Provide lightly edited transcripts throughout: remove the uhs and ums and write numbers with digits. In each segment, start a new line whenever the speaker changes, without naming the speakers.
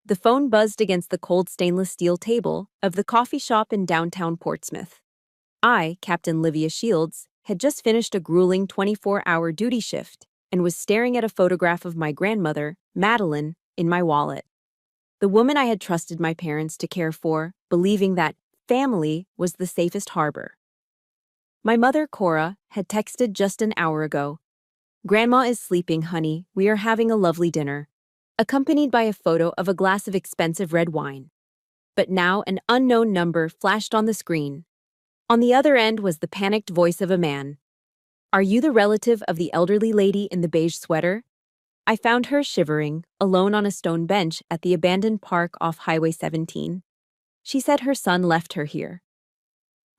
The phone buzzed against the cold stainless steel table of the coffee shop in downtown Portsmouth. I, Captain Livia Shields, had just finished a grueling 24-hour duty shift and was staring at a photograph of my grandmother, Madeline, in my wallet. The woman I had trusted my parents to care for, believing that family was the safest harbor. My mother, Cora, had texted just an hour ago. "Grandma is sleeping, honey. We are having a lovely dinner," accompanied by a photo of a glass of expensive red wine. But now an unknown number flashed on the screen. On the other end was the panicked voice of a man. "Are you the relative of the elderly lady in the beige sweater?" I found her shivering, alone on a stone bench at the abandoned park off Highway 17. She said her son left her here.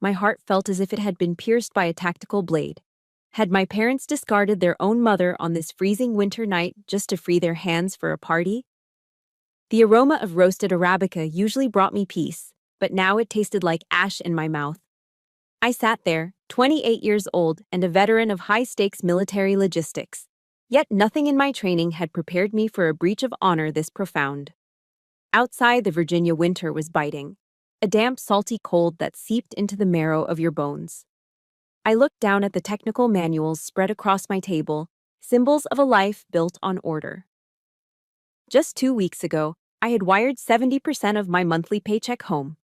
My heart felt as if it had been pierced by a tactical blade. Had my parents discarded their own mother on this freezing winter night just to free their hands for a party? The aroma of roasted Arabica usually brought me peace, but now it tasted like ash in my mouth. I sat there, 28 years old and a veteran of high-stakes military logistics. Yet nothing in my training had prepared me for a breach of honor this profound. Outside, the Virginia winter was biting, a damp, salty cold that seeped into the marrow of your bones. I looked down at the technical manuals spread across my table, symbols of a life built on order. Just 2 weeks ago, I had wired 70% of my monthly paycheck home.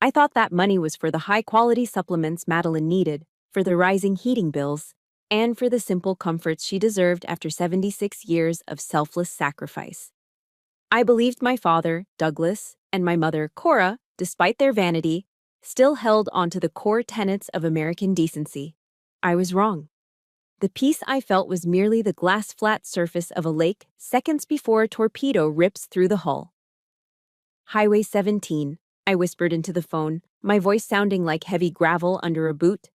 I thought that money was for the high-quality supplements Madeline needed, for the rising heating bills, and for the simple comforts she deserved after 76 years of selfless sacrifice. I believed my father, Douglas, and my mother, Cora, despite their vanity, still held onto the core tenets of American decency. I was wrong. The peace I felt was merely the glass-flat surface of a lake seconds before a torpedo rips through the hull. "Highway 17, I whispered into the phone, my voice sounding like heavy gravel under a boot.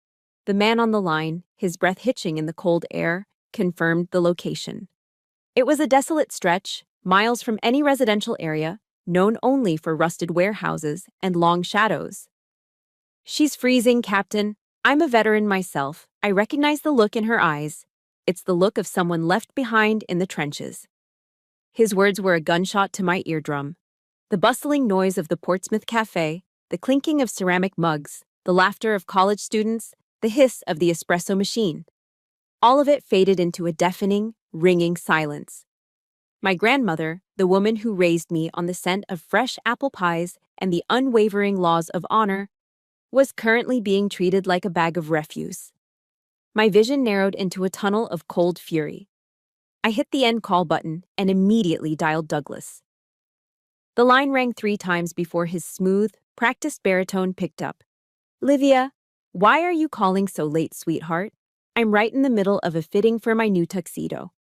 The man on the line, his breath hitching in the cold air, confirmed the location. It was a desolate stretch, miles from any residential area, known only for rusted warehouses and long shadows. "She's freezing, Captain. I'm a veteran myself. I recognize the look in her eyes. It's the look of someone left behind in the trenches." His words were a gunshot to my eardrum. The bustling noise of the Portsmouth Cafe, the clinking of ceramic mugs, the laughter of college students, the hiss of the espresso machine. All of it faded into a deafening, ringing silence. My grandmother, the woman who raised me on the scent of fresh apple pies and the unwavering laws of honor, was currently being treated like a bag of refuse. My vision narrowed into a tunnel of cold fury. I hit the end call button and immediately dialed Douglas. The line rang 3 times before his smooth, practiced baritone picked up. "Livia, why are you calling so late, sweetheart? I'm right in the middle of a fitting for my new tuxedo.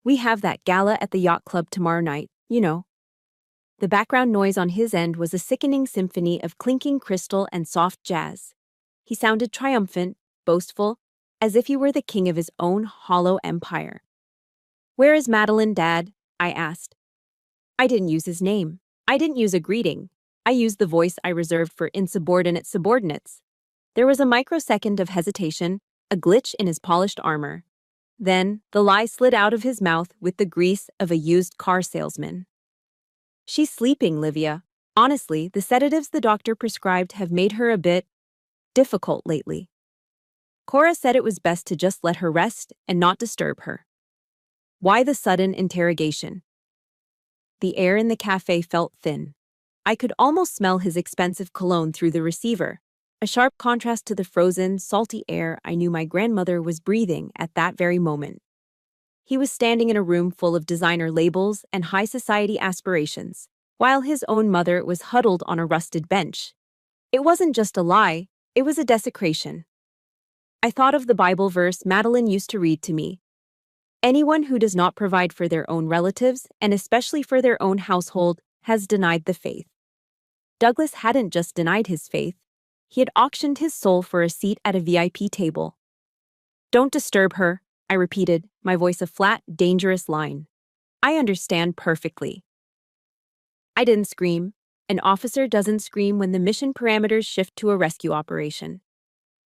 We have that gala at the yacht club tomorrow night, you know." The background noise on his end was a sickening symphony of clinking crystal and soft jazz. He sounded triumphant, boastful, as if he were the king of his own hollow empire. "Where is Madeline, Dad?" I asked. I didn't use his name. I didn't use a greeting. I used the voice I reserved for insubordinate subordinates. There was a microsecond of hesitation, a glitch in his polished armor. Then, the lie slid out of his mouth with the grease of a used car salesman. "She's sleeping, Livia. Honestly, the sedatives the doctor prescribed have made her a bit difficult lately. Cora said it was best to just let her rest and not disturb her." Why the sudden interrogation? The air in the cafe felt thin. I could almost smell his expensive cologne through the receiver, a sharp contrast to the frozen, salty air I knew my grandmother was breathing at that very moment. He was standing in a room full of designer labels and high society aspirations, while his own mother was huddled on a rusted bench. It wasn't just a lie, it was a desecration. I thought of the Bible verse Madeline used to read to me. "Anyone who does not provide for their own relatives, and especially for their own household, has denied the faith." Douglas hadn't just denied his faith, he had auctioned his soul for a seat at a VIP table. "Don't disturb her," I repeated, my voice a flat, dangerous line. "I understand perfectly." I didn't scream. An officer doesn't scream when the mission parameters shift to a rescue operation.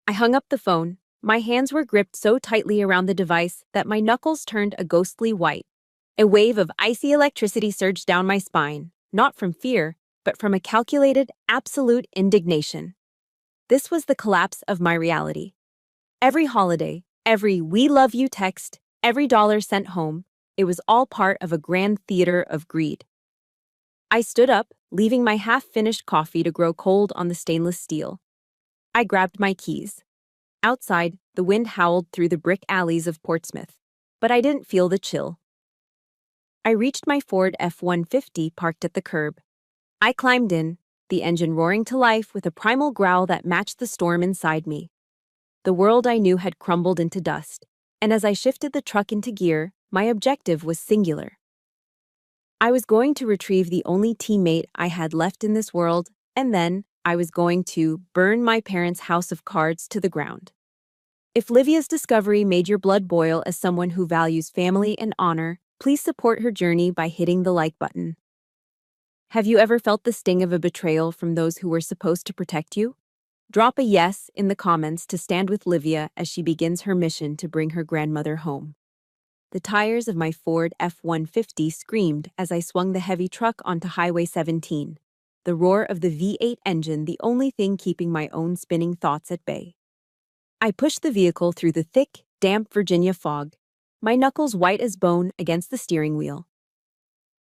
I hung up the phone. My hands were gripped so tightly around the device that my knuckles turned a ghostly white. A wave of icy electricity surged down my spine. not from fear, but from a calculated, absolute indignation. This was the collapse of my reality. Every holiday, every "we love you" text, every dollar sent home, it was all part of a grand theater of greed. I stood up, leaving my half-finished coffee to grow cold on the stainless steel. I grabbed my keys. Outside, the wind howled through the brick alleys of Portsmouth, but I didn't feel the chill. I reached my Ford F-150 parked at the curb. I climbed in, the engine roaring to life with a primal growl that matched the storm inside me. The world I knew had crumbled into dust, and as I shifted the truck into gear, my objective was singular. I was going to retrieve the only teammate I had left in this world, and then I was going to burn my parents' house of cards to the ground. If Livia's discovery made your blood boil as someone who values family and honor, please support her journey by hitting the like button. Have you ever felt the sting of a betrayal from those who were supposed to protect you? Drop a yes in the comments to stand with Livia as she begins her mission to bring her grandmother home. The tires of my Ford F-150 screamed as I swung the heavy truck onto Highway 17, the roar of the V8 engine the only thing keeping my own spinning thoughts at bay. I pushed the vehicle through the thick, damp Virginia fog, my knuckles white as bone against the steering wheel.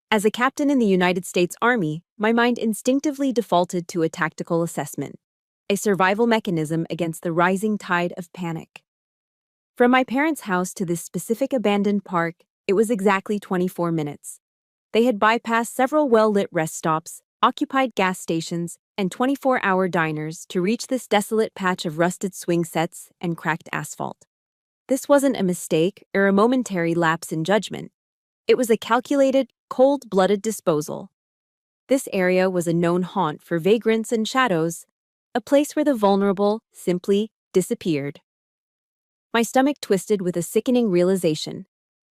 As a captain in the United States Army, my mind instinctively defaulted to a tactical assessment, a survival mechanism against the rising tide of panic. From my parents' house to this specific abandoned park, it was exactly 24 minutes. They had bypassed several well-lit rest stops, occupied gas stations, and 24-hour diners to reach this desolate patch of rusted swing sets and cracked asphalt. This wasn't a mistake or a momentary lapse in judgment. It was a calculated, cold-blooded disposal. This area was a known haunt for vagrants and shadows, a place where the vulnerable simply disappeared. My stomach twisted with a sickening realization.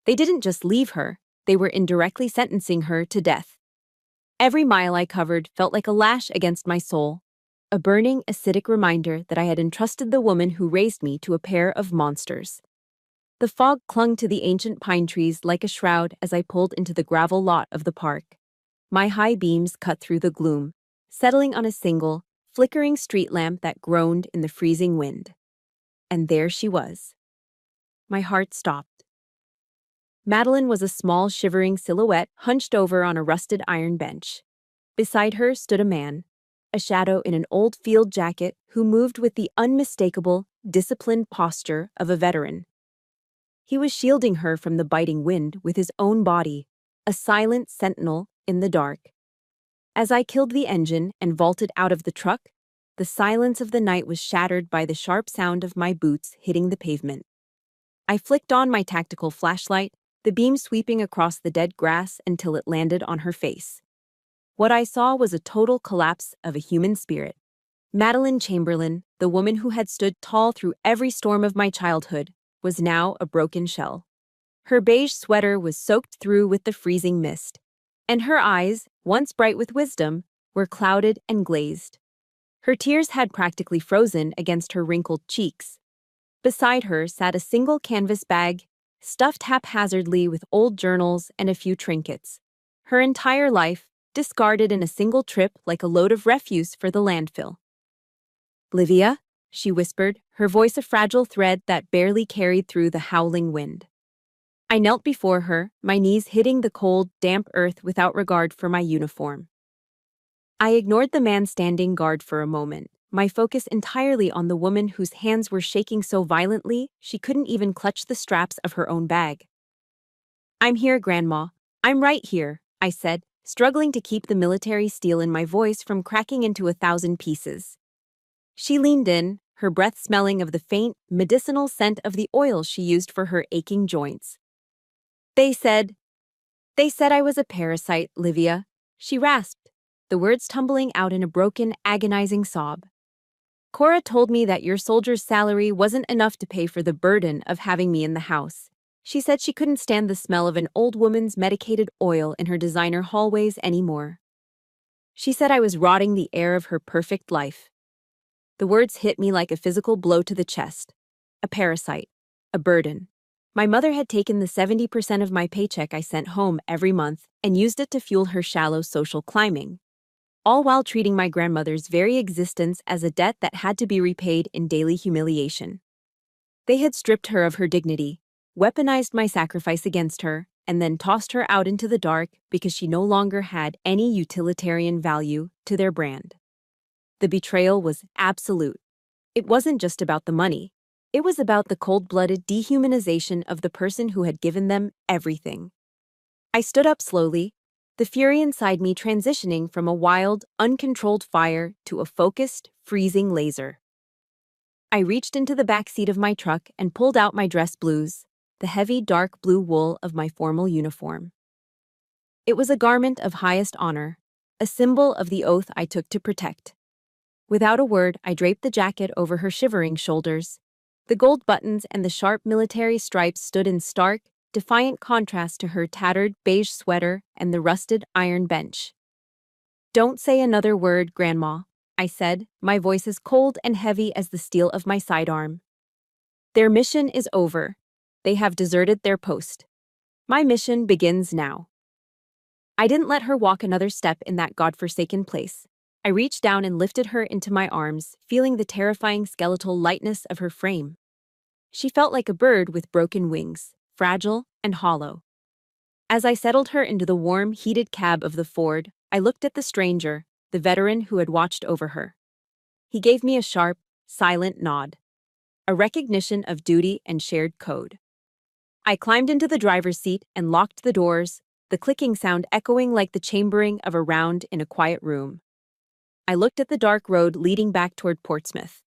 They didn't just leave her, they were indirectly sentencing her to death. Every mile I covered felt like a lash against my soul, a burning, acidic reminder that I had entrusted the woman who raised me to a pair of monsters. The fog clung to the ancient pine trees like a shroud as I pulled into the gravel lot of the park. My high beams cut through the gloom, settling on a single, flickering street lamp that groaned in the freezing wind. And there she was. My heart stopped. Madeline was a small, shivering silhouette hunched over on a rusted iron bench. Beside her stood a man, a shadow in an old field jacket who moved with the unmistakable, disciplined posture of a veteran. He was shielding her from the biting wind with his own body, a silent sentinel in the dark. As I killed the engine and vaulted out of the truck, the silence of the night was shattered by the sharp sound of my boots hitting the pavement. I flicked on my tactical flashlight, the beam sweeping across the dead grass until it landed on her face. What I saw was a total collapse of a human spirit. Madeline Chamberlain, the woman who had stood tall through every storm of my childhood, was now a broken shell. Her beige sweater was soaked through with the freezing mist, and her eyes, once bright with wisdom, were clouded and glazed. Her tears had practically frozen against her wrinkled cheeks. Beside her sat a single canvas bag, stuffed haphazardly with old journals and a few trinkets. Her entire life, discarded in a single trip like a load of refuse for the landfill. "Livia," she whispered, her voice a fragile thread that barely carried through the howling wind. I knelt before her, my knees hitting the cold, damp earth without regard for my uniform. I ignored the man standing guard for a moment, my focus entirely on the woman whose hands were shaking so violently she couldn't even clutch the straps of her own bag. "I'm here, Grandma. I'm right here," I said, struggling to keep the military steel in my voice from cracking into 1,000 pieces. She leaned in, her breath smelling of the faint, medicinal scent of the oil she used for her aching joints. They said I was a parasite, Livia," she rasped, the words tumbling out in a broken, agonizing sob. "Cora told me that your soldier's salary wasn't enough to pay for the burden of having me in the house. She said she couldn't stand the smell of an old woman's medicated oil in her designer hallways anymore. She said I was rotting the air of her perfect life." The words hit me like a physical blow to the chest. A parasite. A burden. My mother had taken the 70% of my paycheck I sent home every month and used it to fuel her shallow social climbing, all while treating my grandmother's very existence as a debt that had to be repaid in daily humiliation. They had stripped her of her dignity, weaponized my sacrifice against her, and then tossed her out into the dark because she no longer had any utilitarian value to their brand. The betrayal was absolute. It wasn't just about the money. It was about the cold-blooded dehumanization of the person who had given them everything. I stood up slowly, the fury inside me transitioning from a wild, uncontrolled fire to a focused, freezing laser. I reached into the back seat of my truck and pulled out my dress blues, the heavy dark blue wool of my formal uniform. It was a garment of highest honor, a symbol of the oath I took to protect. Without a word, I draped the jacket over her shivering shoulders. The gold buttons and the sharp military stripes stood in stark, defiant contrast to her tattered beige sweater and the rusted iron bench. "Don't say another word, Grandma," I said, my voice as cold and heavy as the steel of my sidearm. "Their mission is over. They have deserted their post. My mission begins now." I didn't let her walk another step in that godforsaken place. I reached down and lifted her into my arms, feeling the terrifying skeletal lightness of her frame. She felt like a bird with broken wings, fragile and hollow. As I settled her into the warm, heated cab of the Ford, I looked at the stranger, the veteran who had watched over her. He gave me a sharp, silent nod, a recognition of duty and shared code. I climbed into the driver's seat and locked the doors, the clicking sound echoing like the chambering of a round in a quiet room. I looked at the dark road leading back toward Portsmouth.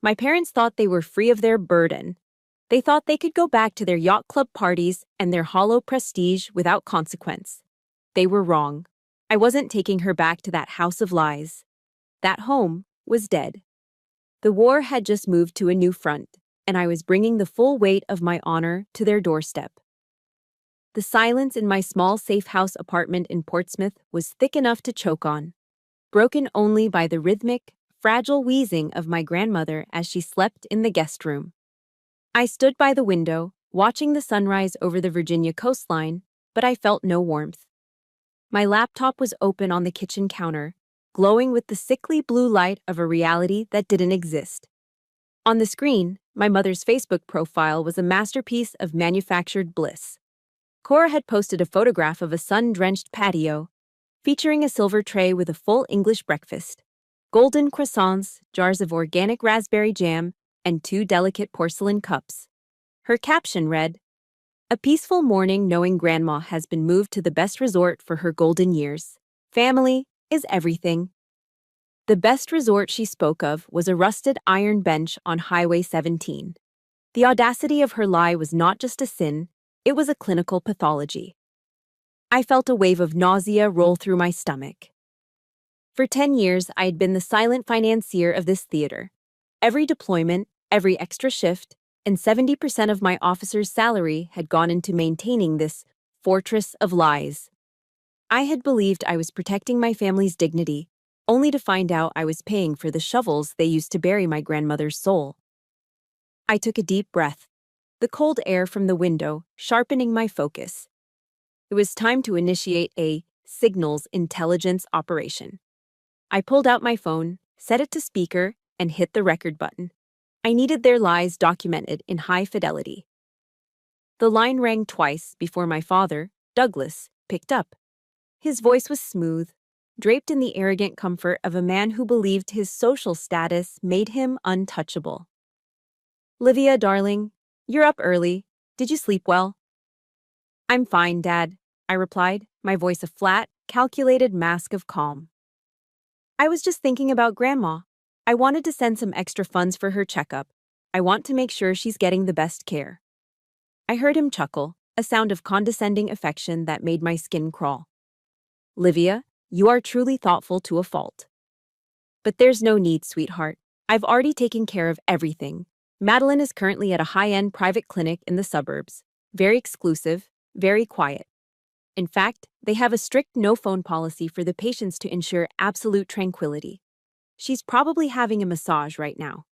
My parents thought they were free of their burden. They thought they could go back to their yacht club parties and their hollow prestige without consequence. They were wrong. I wasn't taking her back to that house of lies. That home was dead. The war had just moved to a new front, and I was bringing the full weight of my honor to their doorstep. The silence in my small safe house apartment in Portsmouth was thick enough to choke on, broken only by the rhythmic, fragile wheezing of my grandmother as she slept in the guest room. I stood by the window, watching the sunrise over the Virginia coastline, but I felt no warmth. My laptop was open on the kitchen counter, glowing with the sickly blue light of a reality that didn't exist. On the screen, my mother's Facebook profile was a masterpiece of manufactured bliss. Cora had posted a photograph of a sun-drenched patio, featuring a silver tray with a full English breakfast, golden croissants, jars of organic raspberry jam, and 2 delicate porcelain cups. Her caption read, "A peaceful morning knowing Grandma has been moved to the best resort for her golden years. Family is everything." The best resort she spoke of was a rusted iron bench on Highway 17. The audacity of her lie was not just a sin, it was a clinical pathology. I felt a wave of nausea roll through my stomach. For 10 years, I had been the silent financier of this theater. Every deployment, every extra shift, and 70% of my officer's salary had gone into maintaining this fortress of lies. I had believed I was protecting my family's dignity, only to find out I was paying for the shovels they used to bury my grandmother's soul. I took a deep breath, the cold air from the window sharpening my focus. It was time to initiate a signals intelligence operation. I pulled out my phone, set it to speaker, and hit the record button. I needed their lies documented in high fidelity. The line rang twice before my father, Douglas, picked up. His voice was smooth, draped in the arrogant comfort of a man who believed his social status made him untouchable. "Livia, darling, you're up early. Did you sleep well?" "I'm fine, Dad," I replied, my voice a flat, calculated mask of calm. "I was just thinking about Grandma. I wanted to send some extra funds for her checkup. I want to make sure she's getting the best care." I heard him chuckle, a sound of condescending affection that made my skin crawl. "Livia, you are truly thoughtful to a fault." "But there's no need, sweetheart. I've already taken care of everything. Madeline is currently at a high-end private clinic in the suburbs. Very exclusive, very quiet. In fact, they have a strict no-phone policy for the patients to ensure absolute tranquility. She's probably having a massage right now."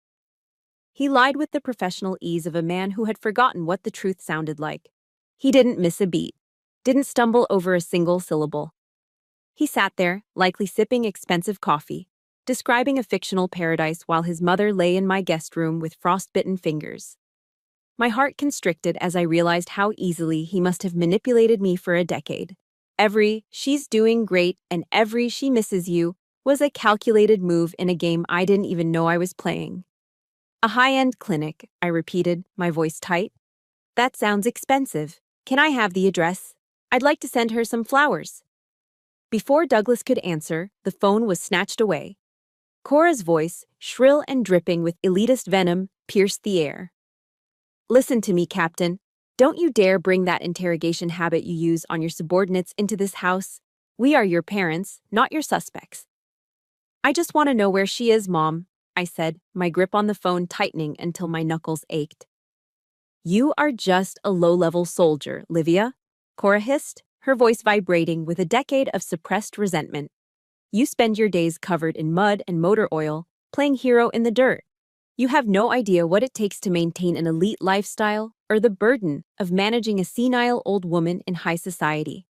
He lied with the professional ease of a man who had forgotten what the truth sounded like. He didn't miss a beat, didn't stumble over a single syllable. He sat there, likely sipping expensive coffee, describing a fictional paradise while his mother lay in my guest room with frostbitten fingers. My heart constricted as I realized how easily he must have manipulated me for a decade. Every "she's doing great" and every "she misses you" was a calculated move in a game I didn't even know I was playing. A high-end clinic, I repeated, my voice tight. That sounds expensive. Can I have the address? I'd like to send her some flowers. Before Douglas could answer, the phone was snatched away. Cora's voice, shrill and dripping with elitist venom, pierced the air. Listen to me, Captain. Don't you dare bring that interrogation habit you use on your subordinates into this house. We are your parents, not your suspects. I just want to know where she is, Mom, I said, my grip on the phone tightening until my knuckles ached. You are just a low-level soldier, Livia, Cora hissed, her voice vibrating with a decade of suppressed resentment. You spend your days covered in mud and motor oil, playing hero in the dirt. You have no idea what it takes to maintain an elite lifestyle or the burden of managing a senile old woman in high society.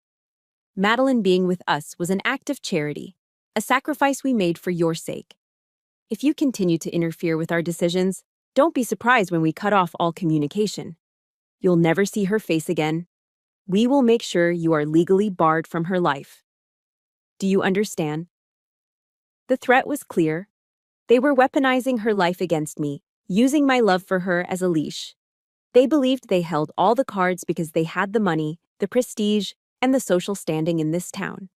Madeline being with us was an act of charity, a sacrifice we made for your sake. If you continue to interfere with our decisions, don't be surprised when we cut off all communication. You'll never see her face again. We will make sure you are legally barred from her life. Do you understand? The threat was clear. They were weaponizing her life against me, using my love for her as a leash. They believed they held all the cards because they had the money, the prestige, and the social standing in this town.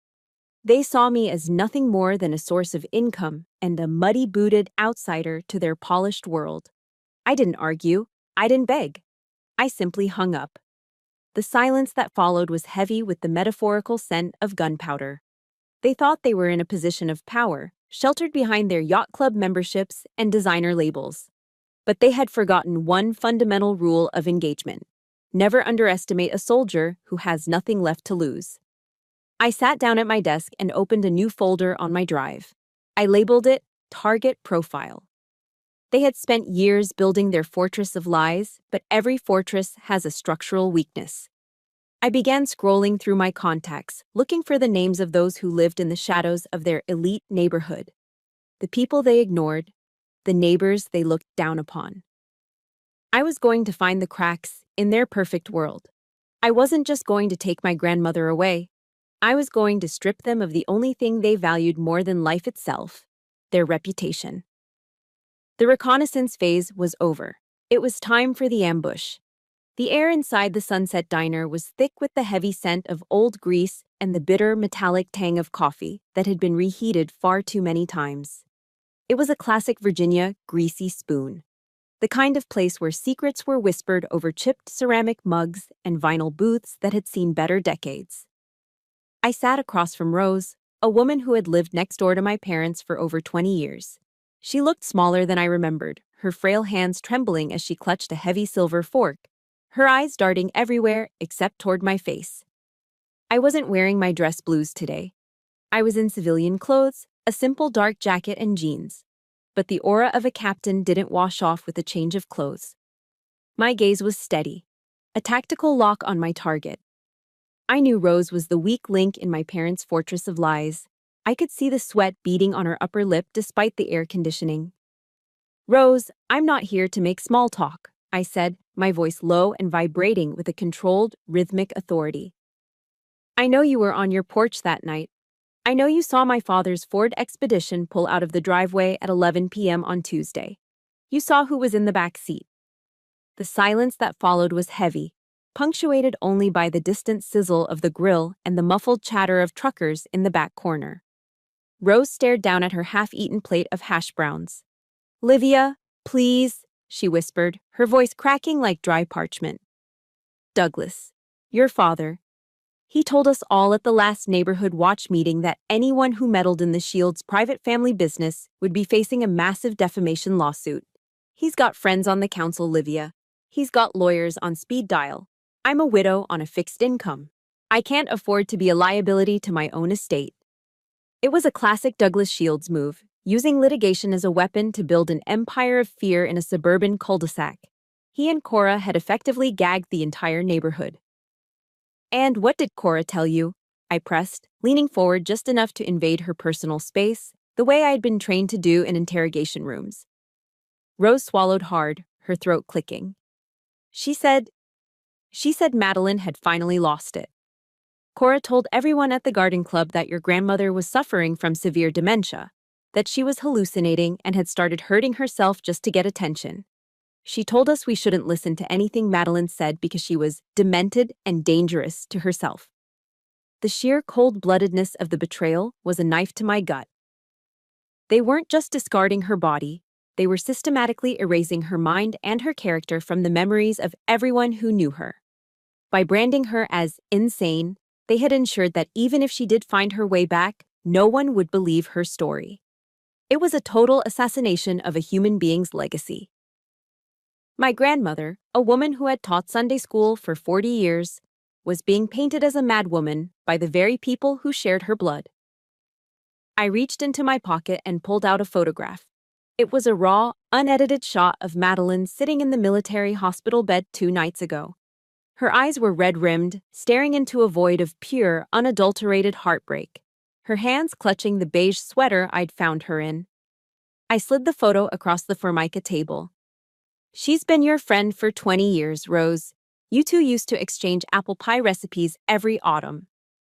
They saw me as nothing more than a source of income and a muddy-booted outsider to their polished world. I didn't argue. I didn't beg. I simply hung up. The silence that followed was heavy with the metaphorical scent of gunpowder. They thought they were in a position of power, sheltered behind their yacht club memberships and designer labels. But they had forgotten one fundamental rule of engagement. Never underestimate a soldier who has nothing left to lose. I sat down at my desk and opened a new folder on my drive. I labeled it Target Profile. They had spent years building their fortress of lies, but every fortress has a structural weakness. I began scrolling through my contacts, looking for the names of those who lived in the shadows of their elite neighborhood. The people they ignored, the neighbors they looked down upon. I was going to find the cracks in their perfect world. I wasn't just going to take my grandmother away. I was going to strip them of the only thing they valued more than life itself, their reputation. The reconnaissance phase was over. It was time for the ambush. The air inside the Sunset Diner was thick with the heavy scent of old grease and the bitter, metallic tang of coffee that had been reheated far too many times. It was a classic Virginia greasy spoon, the kind of place where secrets were whispered over chipped ceramic mugs and vinyl booths that had seen better decades. I sat across from Rose, a woman who had lived next door to my parents for over 20 years. She looked smaller than I remembered, her frail hands trembling as she clutched a heavy silver fork, her eyes darting everywhere except toward my face. I wasn't wearing my dress blues today. I was in civilian clothes, a simple dark jacket and jeans. But the aura of a captain didn't wash off with a change of clothes. My gaze was steady, a tactical lock on my target. I knew Rose was the weak link in my parents' fortress of lies. I could see the sweat beading on her upper lip despite the air conditioning. Rose, I'm not here to make small talk, I said, my voice low and vibrating with a controlled, rhythmic authority. I know you were on your porch that night. I know you saw my father's Ford Expedition pull out of the driveway at 11 p.m. on Tuesday. You saw who was in the back seat. The silence that followed was heavy, punctuated only by the distant sizzle of the grill and the muffled chatter of truckers in the back corner. Rose stared down at her half-eaten plate of hash browns. Livia, please, she whispered, her voice cracking like dry parchment. Douglas, your father. He told us all at the last neighborhood watch meeting that anyone who meddled in the Shield's private family business would be facing a massive defamation lawsuit. He's got friends on the council, Livia. He's got lawyers on speed dial. I'm a widow on a fixed income. I can't afford to be a liability to my own estate. It was a classic Douglas Shields move, using litigation as a weapon to build an empire of fear in a suburban cul-de-sac. He and Cora had effectively gagged the entire neighborhood. "And what did Cora tell you?" I pressed, leaning forward just enough to invade her personal space, the way I had been trained to do in interrogation rooms. Rose swallowed hard, her throat clicking. She said Madeline had finally lost it. "Cora told everyone at the garden club that your grandmother was suffering from severe dementia, that she was hallucinating and had started hurting herself just to get attention. She told us we shouldn't listen to anything Madeline said because she was demented and dangerous to herself." The sheer cold-bloodedness of the betrayal was a knife to my gut. They weren't just discarding her body, they were systematically erasing her mind and her character from the memories of everyone who knew her. By branding her as insane, they had ensured that even if she did find her way back, no one would believe her story. It was a total assassination of a human being's legacy. My grandmother, a woman who had taught Sunday school for 40 years, was being painted as a madwoman by the very people who shared her blood. I reached into my pocket and pulled out a photograph. It was a raw, unedited shot of Madeline sitting in the military hospital bed 2 nights ago. Her eyes were red-rimmed, staring into a void of pure, unadulterated heartbreak, her hands clutching the beige sweater I'd found her in. I slid the photo across the Formica table. "She's been your friend for 20 years, Rose. You two used to exchange apple pie recipes every autumn.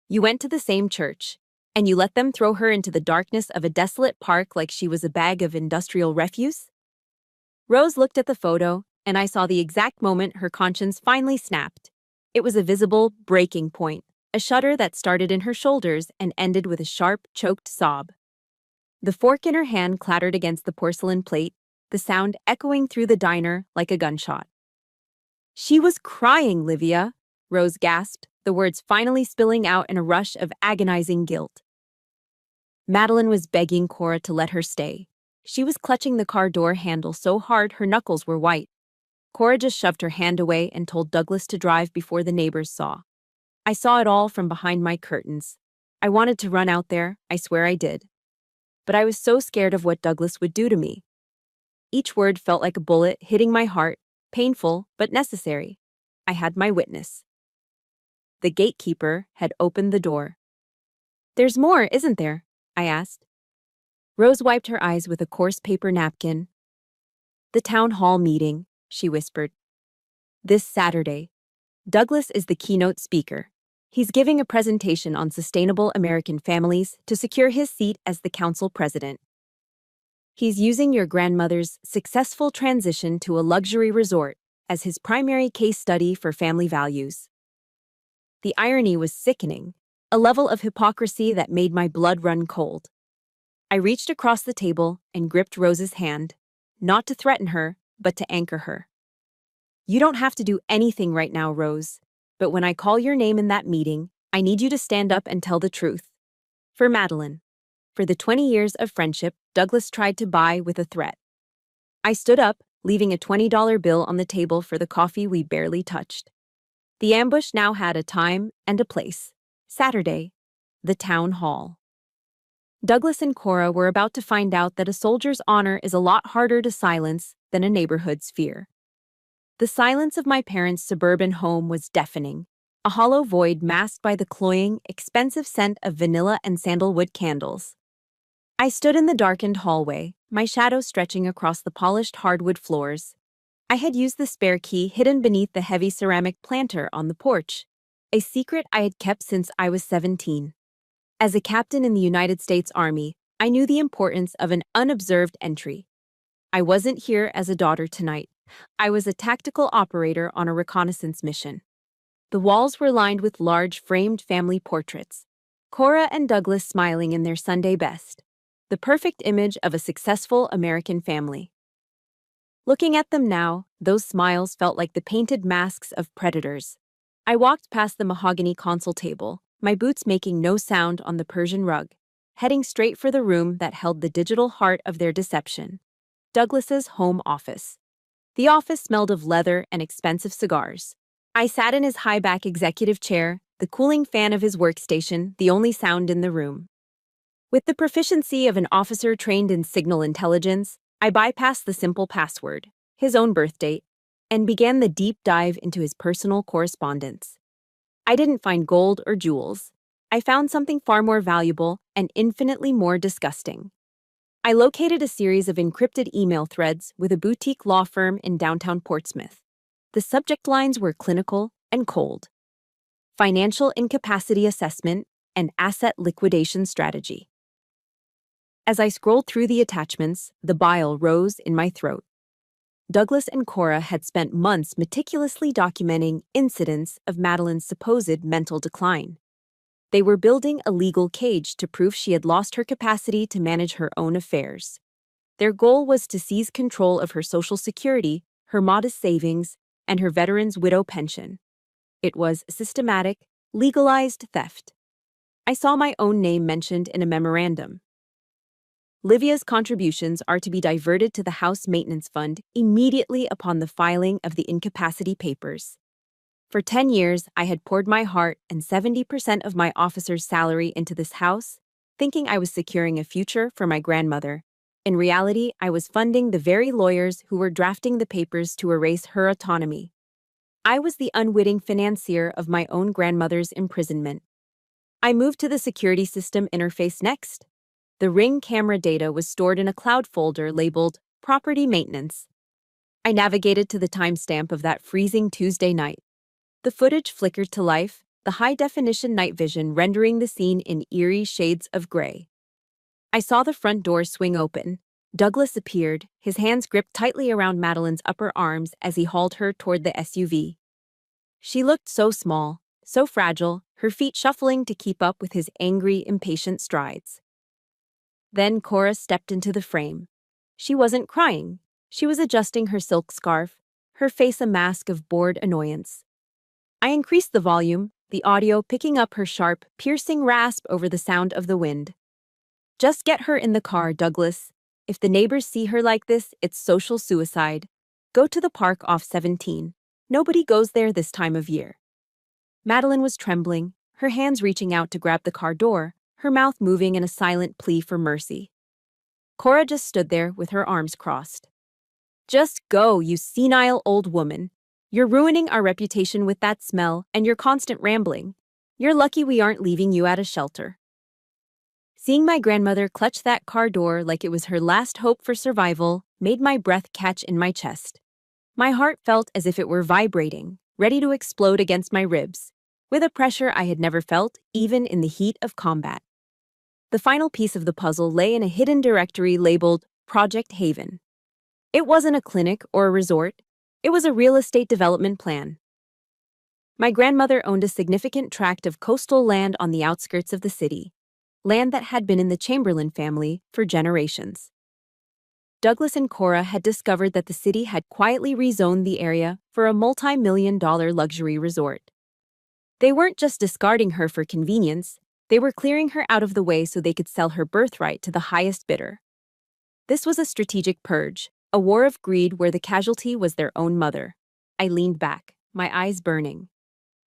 You went to the same church, and you let them throw her into the darkness of a desolate park like she was a bag of industrial refuse?" Rose looked at the photo, and I saw the exact moment her conscience finally snapped. It was a visible breaking point, a shudder that started in her shoulders and ended with a sharp, choked sob. The fork in her hand clattered against the porcelain plate, the sound echoing through the diner like a gunshot. "She was crying, Livia," Rose gasped, the words finally spilling out in a rush of agonizing guilt. Madeline was begging Cora to let her stay. She was clutching the car door handle so hard her knuckles were white. Cora just shoved her hand away and told Douglas to drive before the neighbors saw. I saw it all from behind my curtains. I wanted to run out there, I swear I did. But I was so scared of what Douglas would do to me. Each word felt like a bullet hitting my heart, painful but necessary. I had my witness. The gatekeeper had opened the door. "There's more, isn't there?" I asked. Rose wiped her eyes with a coarse paper napkin. "The town hall meeting," she whispered. "This Saturday. Douglas is the keynote speaker. He's giving a presentation on sustainable American families to secure his seat as the council president. He's using your grandmother's successful transition to a luxury resort as his primary case study for family values." The irony was sickening, a level of hypocrisy that made my blood run cold. I reached across the table and gripped Rose's hand, not to threaten her, but to anchor her. "You don't have to do anything right now, Rose, but when I call your name in that meeting, I need you to stand up and tell the truth. For Madeline. For the 20 years of friendship Douglas tried to buy with a threat." I stood up, leaving a $20 bill on the table for the coffee we barely touched. The ambush now had a time and a place. Saturday, the town hall. Douglas and Cora were about to find out that a soldier's honor is a lot harder to silence than a neighborhood's fear. The silence of my parents' suburban home was deafening, a hollow void masked by the cloying, expensive scent of vanilla and sandalwood candles. I stood in the darkened hallway, my shadow stretching across the polished hardwood floors. I had used the spare key hidden beneath the heavy ceramic planter on the porch, a secret I had kept since I was 17. As a captain in the United States Army, I knew the importance of an unobserved entry. I wasn't here as a daughter tonight. I was a tactical operator on a reconnaissance mission. The walls were lined with large framed family portraits, Cora and Douglas smiling in their Sunday best, the perfect image of a successful American family. Looking at them now, those smiles felt like the painted masks of predators. I walked past the mahogany console table, my boots making no sound on the Persian rug, heading straight for the room that held the digital heart of their deception, Douglas's home office. The office smelled of leather and expensive cigars. I sat in his high-back executive chair, the cooling fan of his workstation the only sound in the room. With the proficiency of an officer trained in signal intelligence, I bypassed the simple password, his own birth date, and began the deep dive into his personal correspondence. I didn't find gold or jewels. I found something far more valuable and infinitely more disgusting. I located a series of encrypted email threads with a boutique law firm in downtown Portsmouth. The subject lines were clinical and cold: financial incapacity assessment and asset liquidation strategy. As I scrolled through the attachments, the bile rose in my throat. Douglas and Cora had spent months meticulously documenting incidents of Madeline's supposed mental decline. They were building a legal cage to prove she had lost her capacity to manage her own affairs. Their goal was to seize control of her Social Security, her modest savings, and her veteran's widow pension. It was systematic, legalized theft. I saw my own name mentioned in a memorandum. Livia's contributions are to be diverted to the House Maintenance Fund immediately upon the filing of the incapacity papers. For 10 years, I had poured my heart and 70% of my officer's salary into this house, thinking I was securing a future for my grandmother. In reality, I was funding the very lawyers who were drafting the papers to erase her autonomy. I was the unwitting financier of my own grandmother's imprisonment. I moved to the security system interface next. The Ring camera data was stored in a cloud folder labeled Property Maintenance. I navigated to the timestamp of that freezing Tuesday night. The footage flickered to life, the high-definition night vision rendering the scene in eerie shades of gray. I saw the front door swing open. Douglas appeared, his hands gripped tightly around Madeline's upper arms as he hauled her toward the SUV. She looked so small, so fragile, her feet shuffling to keep up with his angry, impatient strides. Then Cora stepped into the frame. She wasn't crying. She was adjusting her silk scarf, her face a mask of bored annoyance. I increased the volume, the audio picking up her sharp, piercing rasp over the sound of the wind. Just get her in the car, Douglas. If the neighbors see her like this, it's social suicide. Go to the park off 17. Nobody goes there this time of year. Madeline was trembling, her hands reaching out to grab the car door, her mouth moving in a silent plea for mercy. Cora just stood there with her arms crossed. Just go, you senile old woman. You're ruining our reputation with that smell and your constant rambling. You're lucky we aren't leaving you at a shelter. Seeing my grandmother clutch that car door like it was her last hope for survival made my breath catch in my chest. My heart felt as if it were vibrating, ready to explode against my ribs, with a pressure I had never felt even in the heat of combat. The final piece of the puzzle lay in a hidden directory labeled Project Haven. It wasn't a clinic or a resort. It was a real estate development plan. My grandmother owned a significant tract of coastal land on the outskirts of the city, land that had been in the Chamberlain family for generations. Douglas and Cora had discovered that the city had quietly rezoned the area for a multi-million-dollar luxury resort. They weren't just discarding her for convenience, they were clearing her out of the way so they could sell her birthright to the highest bidder. This was a strategic purge, a war of greed where the casualty was their own mother. I leaned back, my eyes burning.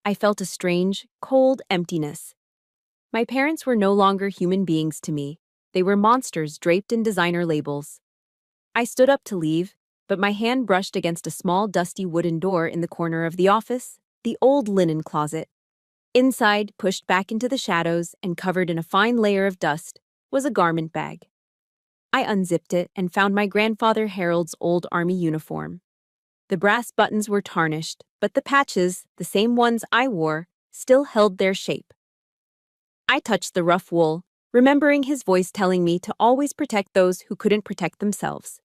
I felt a strange, cold emptiness. My parents were no longer human beings to me. They were monsters draped in designer labels. I stood up to leave, but my hand brushed against a small, dusty wooden door in the corner of the office, the old linen closet. Inside, pushed back into the shadows and covered in a fine layer of dust, was a garment bag. I unzipped it and found my grandfather Harold's old army uniform. The brass buttons were tarnished, but the patches, the same ones I wore, still held their shape. I touched the rough wool, remembering his voice telling me to always protect those who couldn't protect themselves.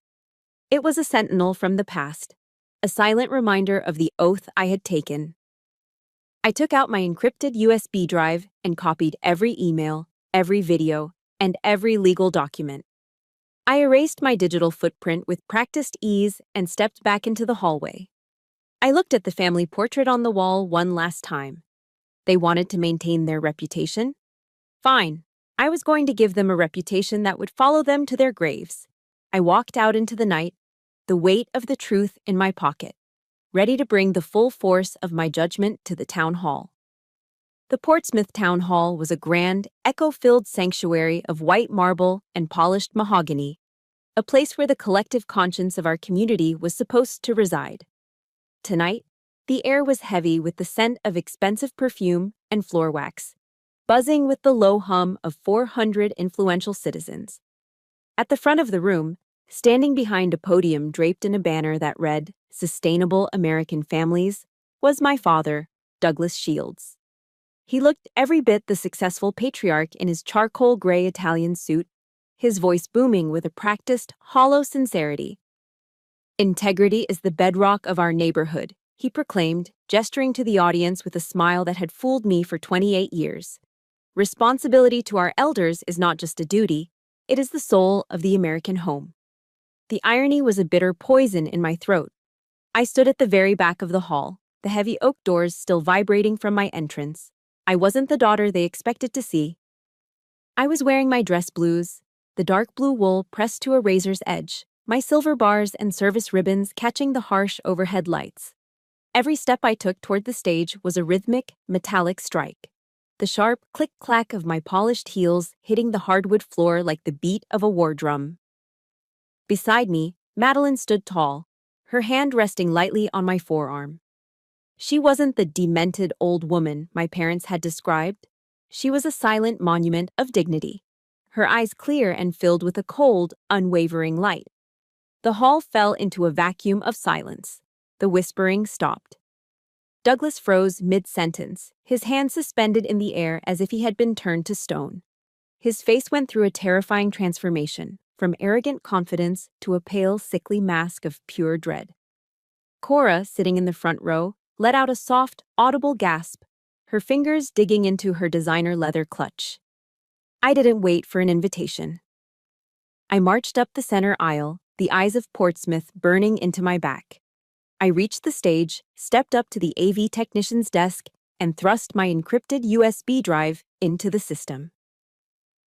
It was a sentinel from the past, a silent reminder of the oath I had taken. I took out my encrypted USB drive and copied every email, every video, and every legal document. I erased my digital footprint with practiced ease and stepped back into the hallway. I looked at the family portrait on the wall one last time. They wanted to maintain their reputation? Fine. I was going to give them a reputation that would follow them to their graves. I walked out into the night, the weight of the truth in my pocket, ready to bring the full force of my judgment to the town hall. The Portsmouth Town Hall was a grand, echo-filled sanctuary of white marble and polished mahogany, a place where the collective conscience of our community was supposed to reside. Tonight, the air was heavy with the scent of expensive perfume and floor wax, buzzing with the low hum of 400 influential citizens. At the front of the room, standing behind a podium draped in a banner that read, "Sustainable American Families," was my father, Douglas Shields. He looked every bit the successful patriarch in his charcoal gray Italian suit, his voice booming with a practiced, hollow sincerity. "Integrity is the bedrock of our neighborhood," he proclaimed, gesturing to the audience with a smile that had fooled me for 28 years. "Responsibility to our elders is not just a duty, it is the soul of the American home." The irony was a bitter poison in my throat. I stood at the very back of the hall, the heavy oak doors still vibrating from my entrance. I wasn't the daughter they expected to see. I was wearing my dress blues, the dark blue wool pressed to a razor's edge, my silver bars and service ribbons catching the harsh overhead lights. Every step I took toward the stage was a rhythmic, metallic strike. The sharp click-clack of my polished heels hitting the hardwood floor like the beat of a war drum. Beside me, Madeline stood tall, her hand resting lightly on my forearm. She wasn't the demented old woman my parents had described. She was a silent monument of dignity, her eyes clear and filled with a cold, unwavering light. The hall fell into a vacuum of silence. The whispering stopped. Douglas froze mid-sentence, his hand suspended in the air as if he had been turned to stone. His face went through a terrifying transformation, from arrogant confidence to a pale, sickly mask of pure dread. Cora, sitting in the front row, let out a soft, audible gasp, her fingers digging into her designer leather clutch. I didn't wait for an invitation. I marched up the center aisle, the eyes of Portsmouth burning into my back. I reached the stage, stepped up to the AV technician's desk, and thrust my encrypted USB drive into the system.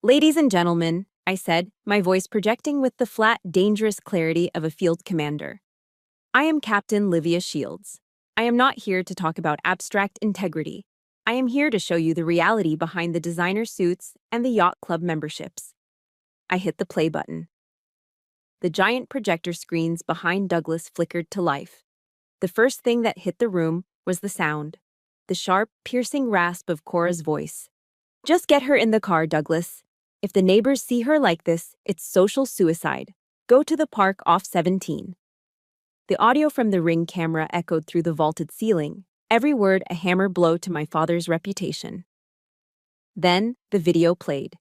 "Ladies and gentlemen," I said, my voice projecting with the flat, dangerous clarity of a field commander. "I am Captain Livia Shields. I am not here to talk about abstract integrity. I am here to show you the reality behind the designer suits and the yacht club memberships." I hit the play button. The giant projector screens behind Douglas flickered to life. The first thing that hit the room was the sound, the sharp, piercing rasp of Cora's voice. "Just get her in the car, Douglas. If the neighbors see her like this, it's social suicide. Go to the park off 17. The audio from the Ring camera echoed through the vaulted ceiling, every word a hammer blow to my father's reputation. Then, the video played.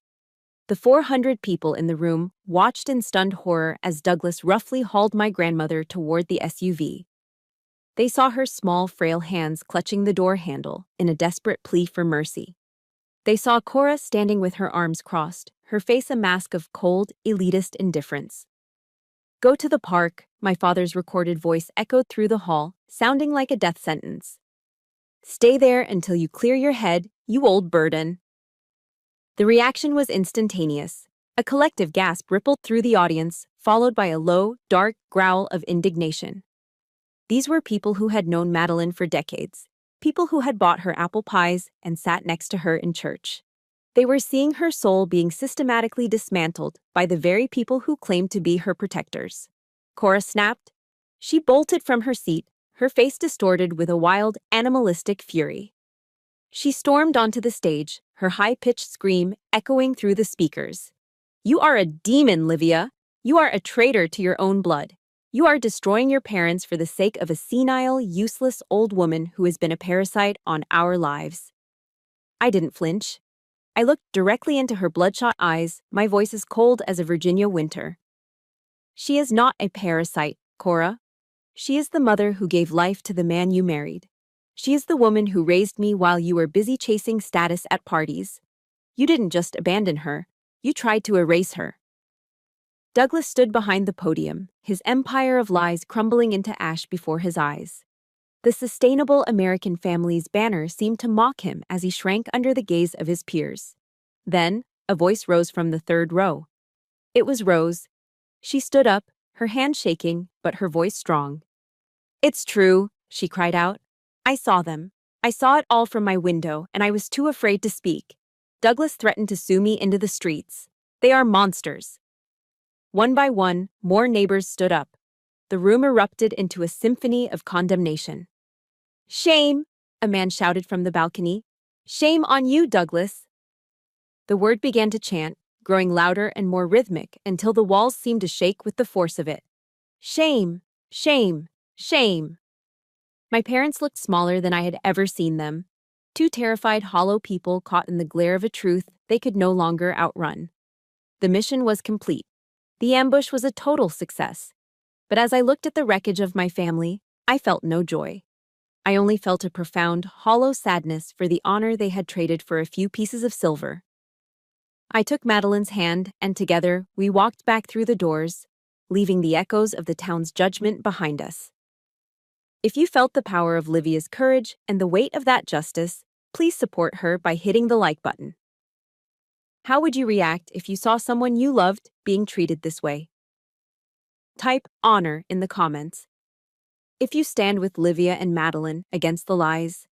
The 400 people in the room watched in stunned horror as Douglas roughly hauled my grandmother toward the SUV. They saw her small, frail hands clutching the door handle in a desperate plea for mercy. They saw Cora standing with her arms crossed, her face a mask of cold, elitist indifference. "Go to the park," my father's recorded voice echoed through the hall, sounding like a death sentence. "Stay there until you clear your head, you old burden." The reaction was instantaneous. A collective gasp rippled through the audience, followed by a low, dark growl of indignation. These were people who had known Madeline for decades, people who had bought her apple pies and sat next to her in church. They were seeing her soul being systematically dismantled by the very people who claimed to be her protectors. Cora snapped. She bolted from her seat, her face distorted with a wild, animalistic fury. She stormed onto the stage, her high-pitched scream echoing through the speakers. "You are a demon, Livia! You are a traitor to your own blood. You are destroying your parents for the sake of a senile, useless old woman who has been a parasite on our lives." I didn't flinch. I looked directly into her bloodshot eyes, my voice as cold as a Virginia winter. "She is not a parasite, Cora. She is the mother who gave life to the man you married. She is the woman who raised me while you were busy chasing status at parties. You didn't just abandon her, you tried to erase her." Douglas stood behind the podium, his empire of lies crumbling into ash before his eyes. The Sustainable American Families banner seemed to mock him as he shrank under the gaze of his peers. Then, a voice rose from the third row. It was Rose. She stood up, her hand shaking, but her voice strong. "It's true," she cried out. "I saw them. I saw it all from my window, and I was too afraid to speak. Douglas threatened to sue me into the streets. They are monsters. One by one, more neighbors stood up. The room erupted into a symphony of condemnation. "Shame!" a man shouted from the balcony. "Shame on you, Douglas!" The word began to chant, growing louder and more rhythmic until the walls seemed to shake with the force of it. Shame! Shame! Shame! My parents looked smaller than I had ever seen them. Two terrified, hollow people caught in the glare of a truth they could no longer outrun. The mission was complete. The ambush was a total success. But as I looked at the wreckage of my family, I felt no joy. I only felt a profound, hollow sadness for the honor they had traded for a few pieces of silver. I took Madeline's hand, and together we walked back through the doors, leaving the echoes of the town's judgment behind us. If you felt the power of Livia's courage and the weight of that justice, please support her by hitting the like button. How would you react if you saw someone you loved being treated this way? Type honor in the comments. If you stand with Livia and Madeline against the lies,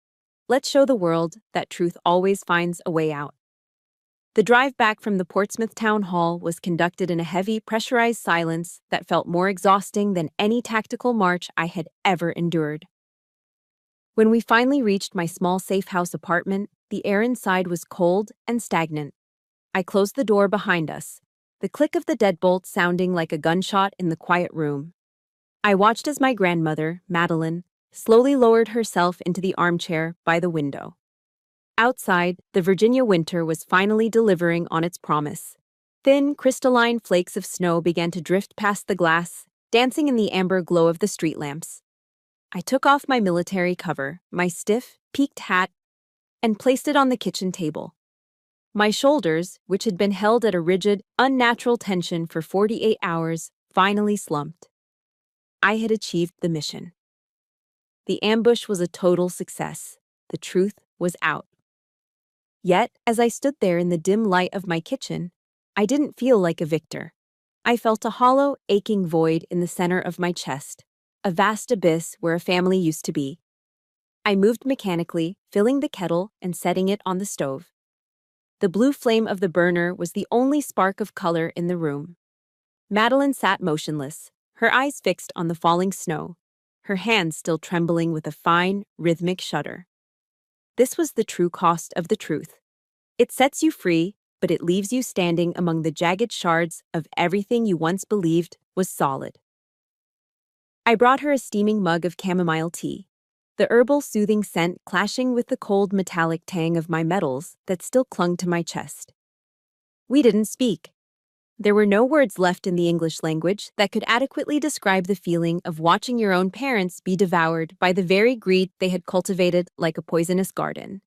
let's show the world that truth always finds a way out. The drive back from the Portsmouth Town Hall was conducted in a heavy, pressurized silence that felt more exhausting than any tactical march I had ever endured. When we finally reached my small safe house apartment, the air inside was cold and stagnant. I closed the door behind us, the click of the deadbolt sounding like a gunshot in the quiet room. I watched as my grandmother, Madeline, slowly lowered herself into the armchair by the window. Outside, the Virginia winter was finally delivering on its promise. Thin, crystalline flakes of snow began to drift past the glass, dancing in the amber glow of the street lamps. I took off my military cover, my stiff, peaked hat, and placed it on the kitchen table. My shoulders, which had been held at a rigid, unnatural tension for 48 hours, finally slumped. I had achieved the mission. The ambush was a total success. The truth was out. Yet, as I stood there in the dim light of my kitchen, I didn't feel like a victor. I felt a hollow, aching void in the center of my chest, a vast abyss where a family used to be. I moved mechanically, filling the kettle and setting it on the stove. The blue flame of the burner was the only spark of color in the room. Madeline sat motionless, her eyes fixed on the falling snow, her hands still trembling with a fine, rhythmic shudder. This was the true cost of the truth. It sets you free, but it leaves you standing among the jagged shards of everything you once believed was solid. I brought her a steaming mug of chamomile tea, the herbal soothing scent clashing with the cold metallic tang of my metals that still clung to my chest. We didn't speak. There were no words left in the English language that could adequately describe the feeling of watching your own parents be devoured by the very greed they had cultivated like a poisonous garden.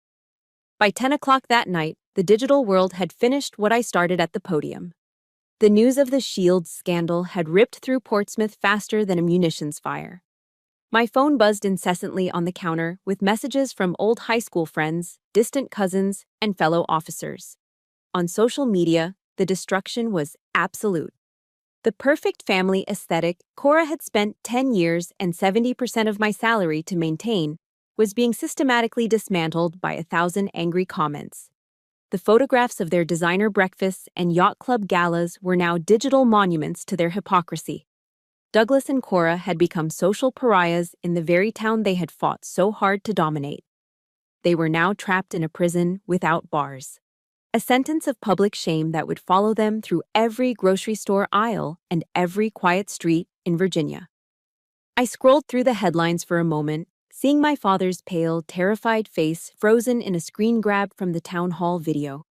By 10 o'clock that night, the digital world had finished what I started at the podium. The news of the Shields scandal had ripped through Portsmouth faster than a munitions fire. My phone buzzed incessantly on the counter with messages from old high school friends, distant cousins, and fellow officers. On social media, the destruction was absolute. The perfect family aesthetic Cora had spent 10 years and 70% of my salary to maintain was being systematically dismantled by 1,000 angry comments. The photographs of their designer breakfasts and yacht club galas were now digital monuments to their hypocrisy. Douglas and Cora had become social pariahs in the very town they had fought so hard to dominate. They were now trapped in a prison without bars. A sentence of public shame that would follow them through every grocery store aisle and every quiet street in Virginia. I scrolled through the headlines for a moment, seeing my father's pale, terrified face frozen in a screen grab from the town hall video.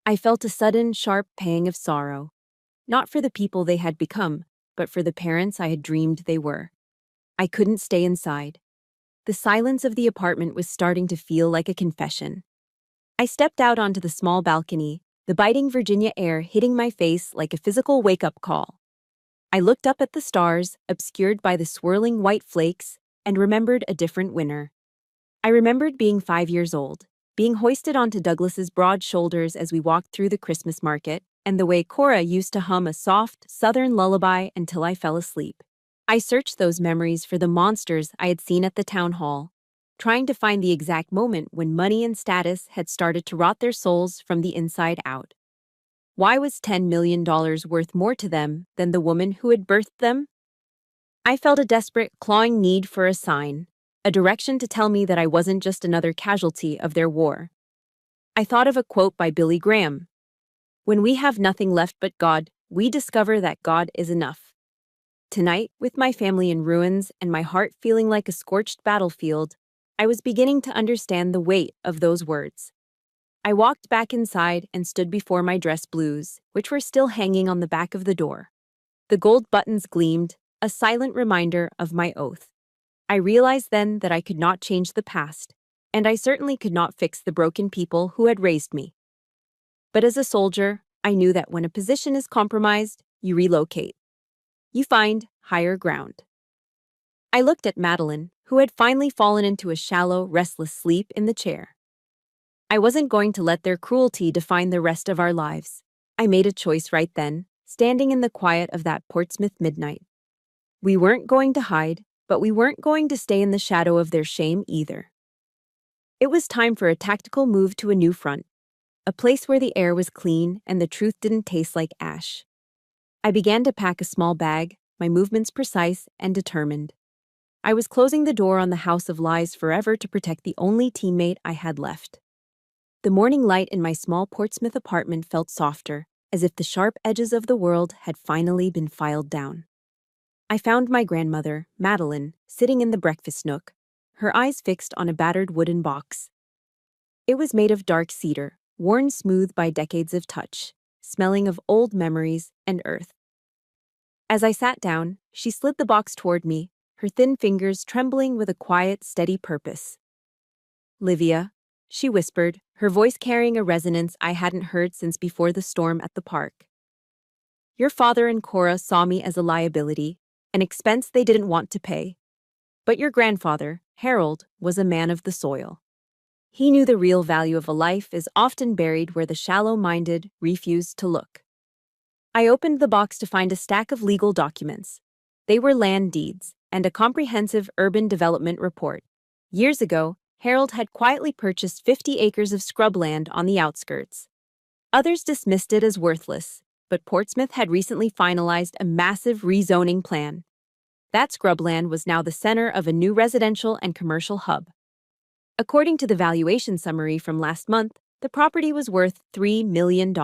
I felt a sudden, sharp pang of sorrow, not for the people they had become, but for the parents I had dreamed they were. I couldn't stay inside. The silence of the apartment was starting to feel like a confession. I stepped out onto the small balcony, the biting Virginia air hitting my face like a physical wake-up call. I looked up at the stars, obscured by the swirling white flakes, and remembered a different winter. I remembered being 5 years old, being hoisted onto Douglas's broad shoulders as we walked through the Christmas market, and the way Cora used to hum a soft, southern lullaby until I fell asleep. I searched those memories for the monsters I had seen at the town hall, trying to find the exact moment when money and status had started to rot their souls from the inside out. Why was $10 million worth more to them than the woman who had birthed them? I felt a desperate, clawing need for a sign, a direction to tell me that I wasn't just another casualty of their war. I thought of a quote by Billy Graham. When we have nothing left but God, we discover that God is enough. Tonight, with my family in ruins and my heart feeling like a scorched battlefield, I was beginning to understand the weight of those words. I walked back inside and stood before my dress blues, which were still hanging on the back of the door. The gold buttons gleamed, a silent reminder of my oath. I realized then that I could not change the past, and I certainly could not fix the broken people who had raised me. But as a soldier, I knew that when a position is compromised, you relocate. You find higher ground. I looked at Madeline, who had finally fallen into a shallow, restless sleep in the chair. I wasn't going to let their cruelty define the rest of our lives. I made a choice right then, standing in the quiet of that Portsmouth midnight. We weren't going to hide, but we weren't going to stay in the shadow of their shame either. It was time for a tactical move to a new front, a place where the air was clean and the truth didn't taste like ash. I began to pack a small bag, my movements precise and determined. I was closing the door on the house of lies forever to protect the only teammate I had left. The morning light in my small Portsmouth apartment felt softer, as if the sharp edges of the world had finally been filed down. I found my grandmother, Madeline, sitting in the breakfast nook, her eyes fixed on a battered wooden box. It was made of dark cedar, worn smooth by decades of touch, smelling of old memories and earth. As I sat down, she slid the box toward me, her thin fingers trembling with a quiet, steady purpose. "Livia," she whispered, her voice carrying a resonance I hadn't heard since before the storm at the park. "Your father and Cora saw me as a liability, an expense they didn't want to pay. But your grandfather, Harold, was a man of the soil. He knew the real value of a life is often buried where the shallow-minded refuse to look." I opened the box to find a stack of legal documents. They were land deeds and a comprehensive urban development report. Years ago, Harold had quietly purchased 50 acres of scrubland on the outskirts. Others dismissed it as worthless, but Portsmouth had recently finalized a massive rezoning plan. That scrubland was now the center of a new residential and commercial hub. According to the valuation summary from last month, the property was worth $3 million.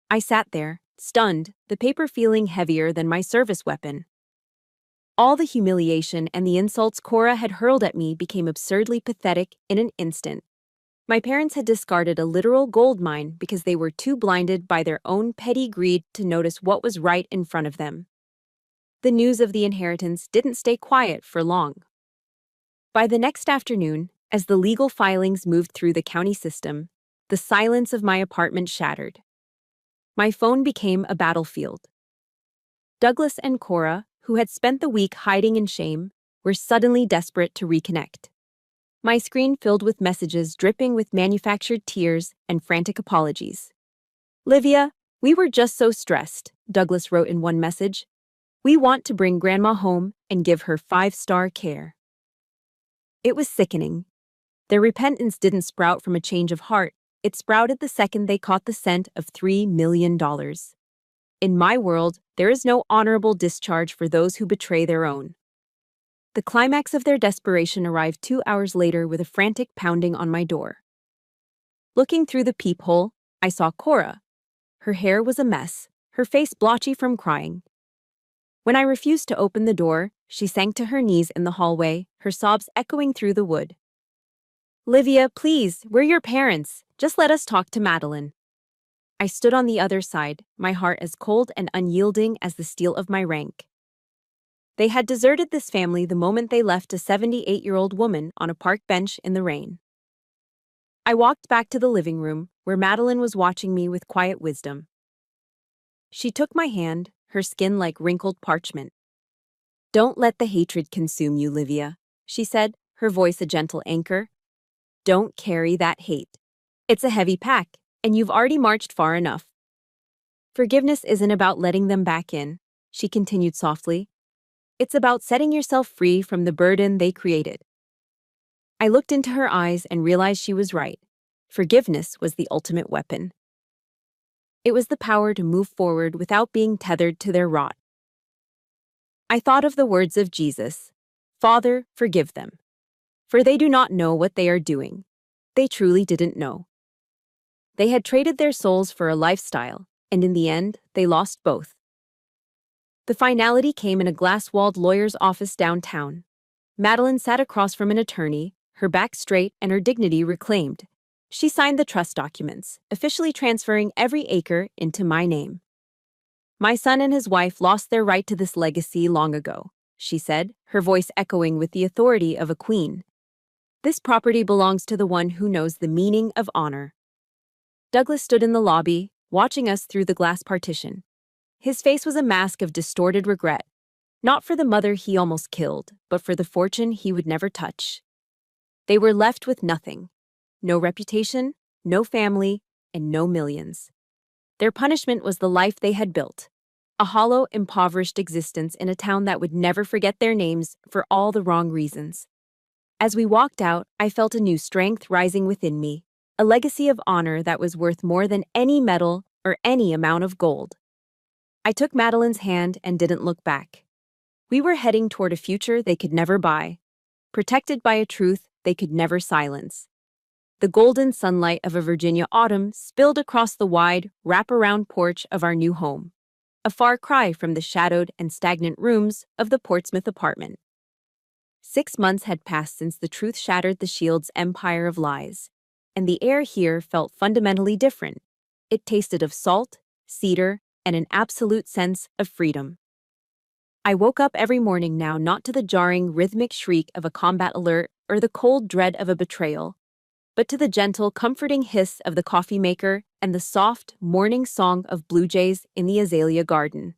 I sat there, stunned, the paper feeling heavier than my service weapon. All the humiliation and the insults Cora had hurled at me became absurdly pathetic in an instant. My parents had discarded a literal gold mine because they were too blinded by their own petty greed to notice what was right in front of them. The news of the inheritance didn't stay quiet for long. By the next afternoon, as the legal filings moved through the county system, the silence of my apartment shattered. My phone became a battlefield. Douglas and Cora, who had spent the week hiding in shame, were suddenly desperate to reconnect. My screen filled with messages dripping with manufactured tears and frantic apologies. "Livia, we were just so stressed," Douglas wrote in one message. "We want to bring Grandma home and give her 5-star care." It was sickening. Their repentance didn't sprout from a change of heart. It sprouted the second they caught the scent of $3 million. In my world, there is no honorable discharge for those who betray their own. The climax of their desperation arrived 2 hours later with a frantic pounding on my door. Looking through the peephole, I saw Cora. Her hair was a mess, her face blotchy from crying. When I refused to open the door, she sank to her knees in the hallway, her sobs echoing through the wood. "Livia, please, we're your parents. Just let us talk to Madeline." I stood on the other side, my heart as cold and unyielding as the steel of my rank. They had deserted this family the moment they left a 78-year-old woman on a park bench in the rain. I walked back to the living room, where Madeline was watching me with quiet wisdom. She took my hand, her skin like wrinkled parchment. "Don't let the hatred consume you, Livia," she said, her voice a gentle anchor. "Don't carry that hate. It's a heavy pack, and you've already marched far enough. Forgiveness isn't about letting them back in," she continued softly. "It's about setting yourself free from the burden they created." I looked into her eyes and realized she was right. Forgiveness was the ultimate weapon. It was the power to move forward without being tethered to their rot. I thought of the words of Jesus, "Father, forgive them, for they do not know what they are doing." They truly didn't know. They had traded their souls for a lifestyle, and in the end, they lost both. The finality came in a glass-walled lawyer's office downtown. Madeline sat across from an attorney, her back straight and her dignity reclaimed. She signed the trust documents, officially transferring every acre into my name. "My son and his wife lost their right to this legacy long ago," she said, her voice echoing with the authority of a queen. "This property belongs to the one who knows the meaning of honor." Douglas stood in the lobby, watching us through the glass partition. His face was a mask of distorted regret, not for the mother he almost killed, but for the fortune he would never touch. They were left with nothing. No reputation, no family, and no millions. Their punishment was the life they had built, a hollow, impoverished existence in a town that would never forget their names for all the wrong reasons. As we walked out, I felt a new strength rising within me, a legacy of honor that was worth more than any medal or any amount of gold. I took Madeline's hand and didn't look back. We were heading toward a future they could never buy, protected by a truth they could never silence. The golden sunlight of a Virginia autumn spilled across the wide, wrap-around porch of our new home, a far cry from the shadowed and stagnant rooms of the Portsmouth apartment. 6 months had passed since the truth shattered the Shield's empire of lies, and the air here felt fundamentally different. It tasted of salt, cedar, and an absolute sense of freedom. I woke up every morning now not to the jarring, rhythmic shriek of a combat alert or the cold dread of a betrayal, but to the gentle, comforting hiss of the coffee maker and the soft, morning song of blue jays in the azalea garden.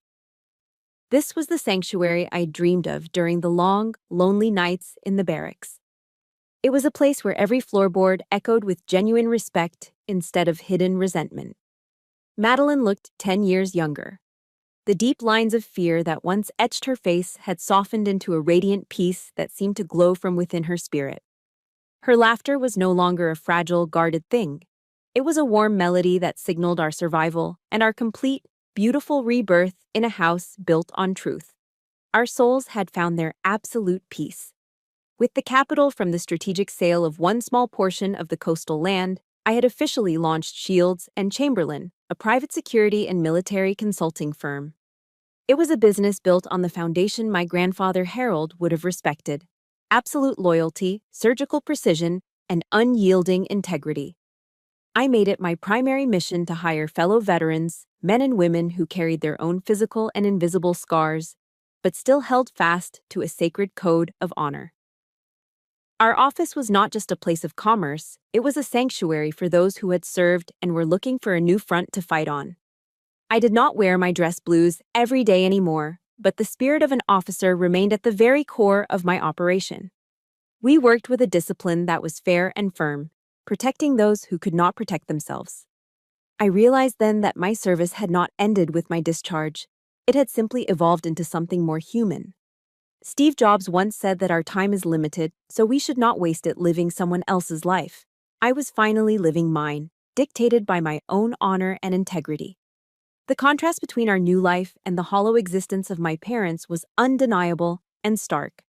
This was the sanctuary I dreamed of during the long, lonely nights in the barracks. It was a place where every floorboard echoed with genuine respect instead of hidden resentment. Madeline looked 10 years younger. The deep lines of fear that once etched her face had softened into a radiant peace that seemed to glow from within her spirit. Her laughter was no longer a fragile, guarded thing. It was a warm melody that signaled our survival and our complete, beautiful rebirth in a house built on truth. Our souls had found their absolute peace. With the capital from the strategic sale of one small portion of the coastal land, I had officially launched Shields and Chamberlain, a private security and military consulting firm. It was a business built on the foundation my grandfather Harold would have respected: absolute loyalty, surgical precision, and unyielding integrity. I made it my primary mission to hire fellow veterans, men and women who carried their own physical and invisible scars, but still held fast to a sacred code of honor. Our office was not just a place of commerce, it was a sanctuary for those who had served and were looking for a new front to fight on. I did not wear my dress blues every day anymore, but the spirit of an officer remained at the very core of my operation. We worked with a discipline that was fair and firm, protecting those who could not protect themselves. I realized then that my service had not ended with my discharge. It had simply evolved into something more human. Steve Jobs once said that our time is limited, so we should not waste it living someone else's life. I was finally living mine, dictated by my own honor and integrity. The contrast between our new life and the hollow existence of my parents was undeniable and stark.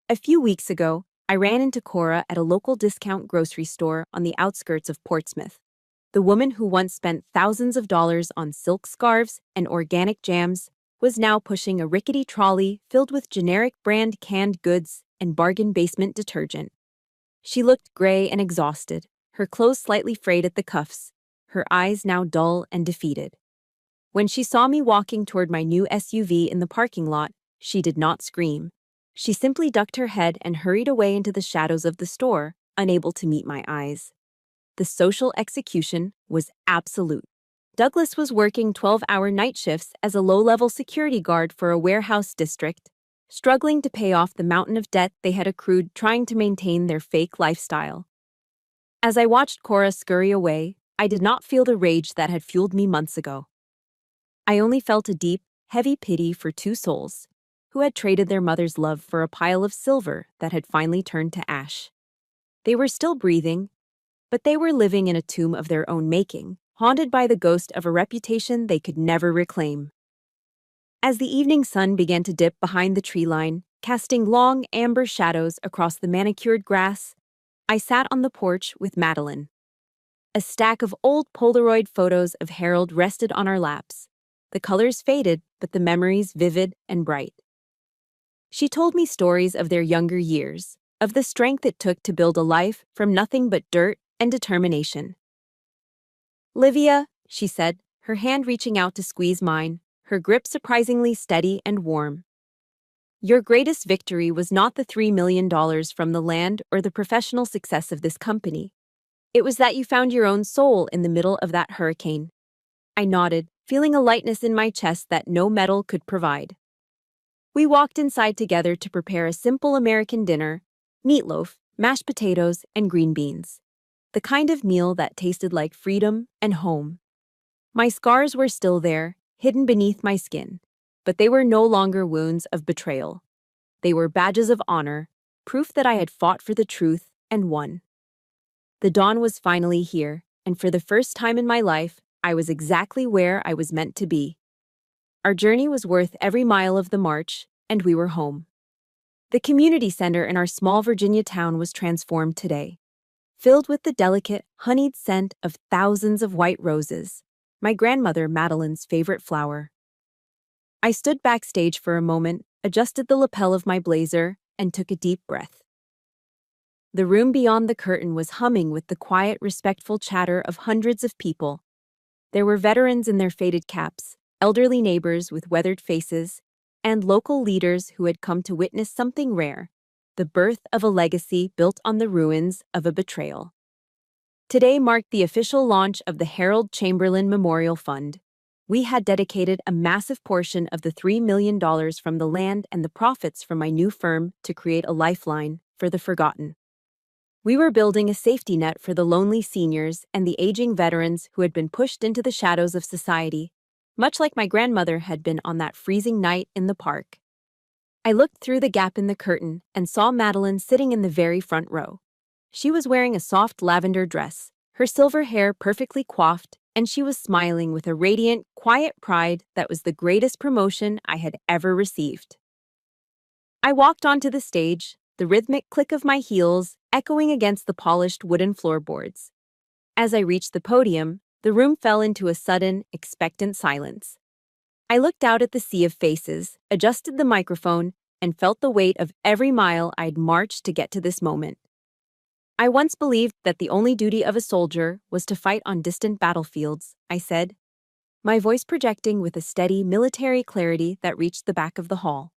A few weeks ago, I ran into Cora at a local discount grocery store on the outskirts of Portsmouth. The woman who once spent thousands of dollars on silk scarves and organic jams was now pushing a rickety trolley filled with generic brand canned goods and bargain basement detergent. She looked gray and exhausted, her clothes slightly frayed at the cuffs, her eyes now dull and defeated. When she saw me walking toward my new SUV in the parking lot, she did not scream. She simply ducked her head and hurried away into the shadows of the store, unable to meet my eyes. The social execution was absolute. Douglas was working 12-hour night shifts as a low-level security guard for a warehouse district, struggling to pay off the mountain of debt they had accrued trying to maintain their fake lifestyle. As I watched Cora scurry away, I did not feel the rage that had fueled me months ago. I only felt a deep, heavy pity for two souls who had traded their mother's love for a pile of silver that had finally turned to ash. They were still breathing, but they were living in a tomb of their own making, haunted by the ghost of a reputation they could never reclaim. As the evening sun began to dip behind the tree line, casting long amber shadows across the manicured grass, I sat on the porch with Madeline. A stack of old Polaroid photos of Harold rested on our laps. The colors faded, but the memories vivid and bright. She told me stories of their younger years, of the strength it took to build a life from nothing but dirt and determination. "Livia," she said, her hand reaching out to squeeze mine, her grip surprisingly steady and warm. "Your greatest victory was not the $3 million from the land or the professional success of this company. It was that you found your own soul in the middle of that hurricane." I nodded, feeling a lightness in my chest that no metal could provide. We walked inside together to prepare a simple American dinner: meatloaf, mashed potatoes, and green beans. The kind of meal that tasted like freedom and home. My scars were still there, hidden beneath my skin, but they were no longer wounds of betrayal. They were badges of honor, proof that I had fought for the truth and won. The dawn was finally here, and for the first time in my life, I was exactly where I was meant to be. Our journey was worth every mile of the march, and we were home. The community center in our small Virginia town was transformed today, filled with the delicate, honeyed scent of thousands of white roses, my grandmother Madeline's favorite flower. I stood backstage for a moment, adjusted the lapel of my blazer, and took a deep breath. The room beyond the curtain was humming with the quiet, respectful chatter of hundreds of people. There were veterans in their faded caps, elderly neighbors with weathered faces, and local leaders who had come to witness something rare: the birth of a legacy built on the ruins of a betrayal. Today marked the official launch of the Harold Chamberlain Memorial Fund. We had dedicated a massive portion of the $3 million from the land and the profits from my new firm to create a lifeline for the forgotten. We were building a safety net for the lonely seniors and the aging veterans who had been pushed into the shadows of society, much like my grandmother had been on that freezing night in the park. I looked through the gap in the curtain and saw Madeline sitting in the very front row. She was wearing a soft lavender dress, her silver hair perfectly coiffed, and she was smiling with a radiant, quiet pride that was the greatest promotion I had ever received. I walked onto the stage, the rhythmic click of my heels echoing against the polished wooden floorboards. As I reached the podium, the room fell into a sudden, expectant silence. I looked out at the sea of faces, adjusted the microphone, and felt the weight of every mile I'd marched to get to this moment. "I once believed that the only duty of a soldier was to fight on distant battlefields," I said, my voice projecting with a steady military clarity that reached the back of the hall.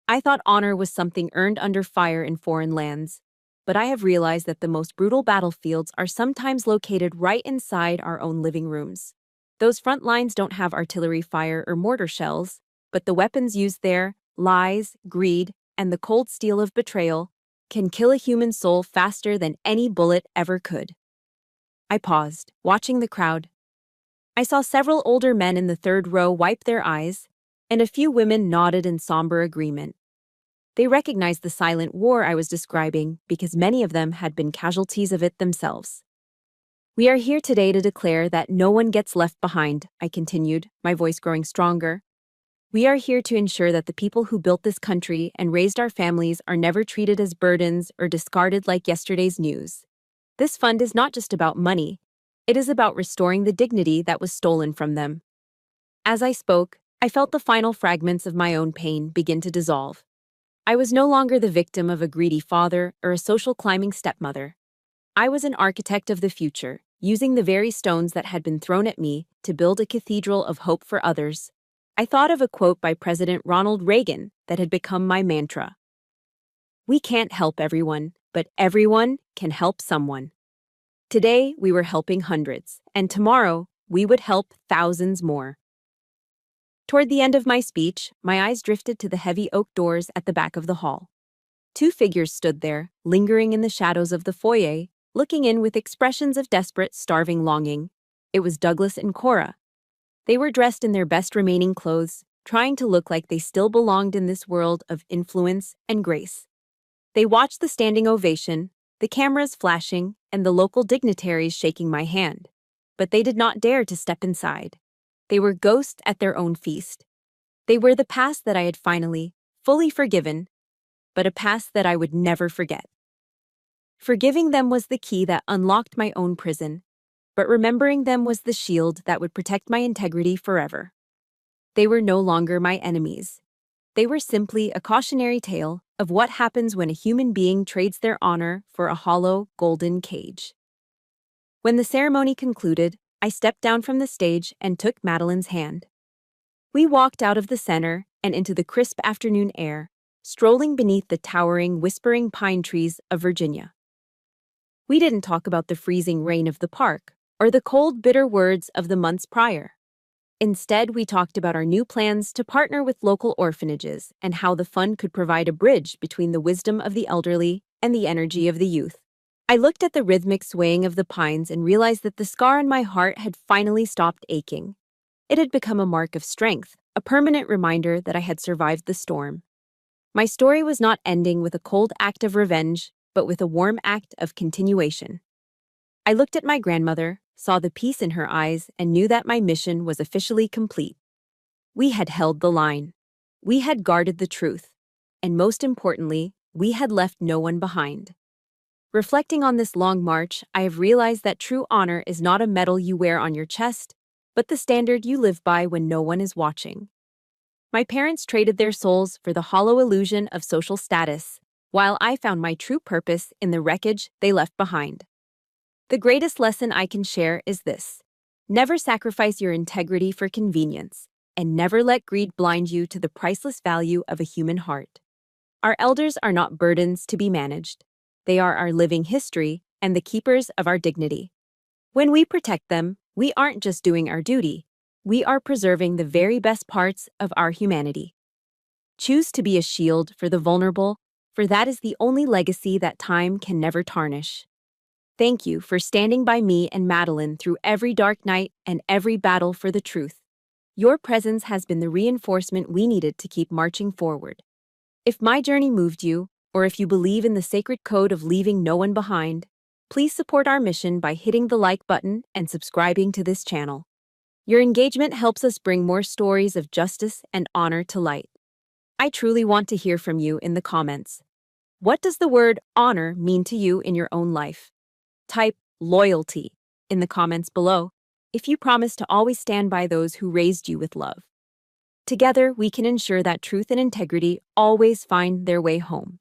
"I thought honor was something earned under fire in foreign lands, but I have realized that the most brutal battlefields are sometimes located right inside our own living rooms. Those front lines don't have artillery fire or mortar shells, but the weapons used there, lies, greed, and the cold steel of betrayal, can kill a human soul faster than any bullet ever could." I paused, watching the crowd. I saw several older men in the third row wipe their eyes, and a few women nodded in somber agreement. They recognized the silent war I was describing because many of them had been casualties of it themselves. "We are here today to declare that no one gets left behind," I continued, my voice growing stronger. "We are here to ensure that the people who built this country and raised our families are never treated as burdens or discarded like yesterday's news. This fund is not just about money. It is about restoring the dignity that was stolen from them." As I spoke, I felt the final fragments of my own pain begin to dissolve. I was no longer the victim of a greedy father or a social climbing stepmother. I was an architect of the future, using the very stones that had been thrown at me to build a cathedral of hope for others. I thought of a quote by President Ronald Reagan that had become my mantra. "We can't help everyone, but everyone can help someone." Today, we were helping hundreds, and tomorrow, we would help thousands more. Toward the end of my speech, my eyes drifted to the heavy oak doors at the back of the hall. Two figures stood there, lingering in the shadows of the foyer, looking in with expressions of desperate, starving longing. It was Douglas and Cora. They were dressed in their best remaining clothes, trying to look like they still belonged in this world of influence and grace. They watched the standing ovation, the cameras flashing, and the local dignitaries shaking my hand. But they did not dare to step inside. They were ghosts at their own feast. They were the past that I had finally, fully forgiven, but a past that I would never forget. Forgiving them was the key that unlocked my own prison, but remembering them was the shield that would protect my integrity forever. They were no longer my enemies. They were simply a cautionary tale of what happens when a human being trades their honor for a hollow, golden cage. When the ceremony concluded, I stepped down from the stage and took Madeline's hand. We walked out of the center and into the crisp afternoon air, strolling beneath the towering, whispering pine trees of Virginia. We didn't talk about the freezing rain of the park or the cold, bitter words of the months prior. Instead, we talked about our new plans to partner with local orphanages and how the fund could provide a bridge between the wisdom of the elderly and the energy of the youth. I looked at the rhythmic swaying of the pines and realized that the scar on my heart had finally stopped aching. It had become a mark of strength, a permanent reminder that I had survived the storm. My story was not ending with a cold act of revenge, but with a warm act of continuation. I looked at my grandmother, saw the peace in her eyes, and knew that my mission was officially complete. We had held the line. We had guarded the truth. And most importantly, we had left no one behind. Reflecting on this long march, I have realized that true honor is not a medal you wear on your chest, but the standard you live by when no one is watching. My parents traded their souls for the hollow illusion of social status, while I found my true purpose in the wreckage they left behind. The greatest lesson I can share is this: never sacrifice your integrity for convenience, and never let greed blind you to the priceless value of a human heart. Our elders are not burdens to be managed. They are our living history and the keepers of our dignity. When we protect them, we aren't just doing our duty, we are preserving the very best parts of our humanity. Choose to be a shield for the vulnerable, for that is the only legacy that time can never tarnish. Thank you for standing by me and Madeline through every dark night and every battle for the truth. Your presence has been the reinforcement we needed to keep marching forward. If my journey moved you, or if you believe in the sacred code of leaving no one behind, please support our mission by hitting the like button and subscribing to this channel. Your engagement helps us bring more stories of justice and honor to light. I truly want to hear from you in the comments. What does the word honor mean to you in your own life? Type loyalty in the comments below if you promise to always stand by those who raised you with love. Together, we can ensure that truth and integrity always find their way home.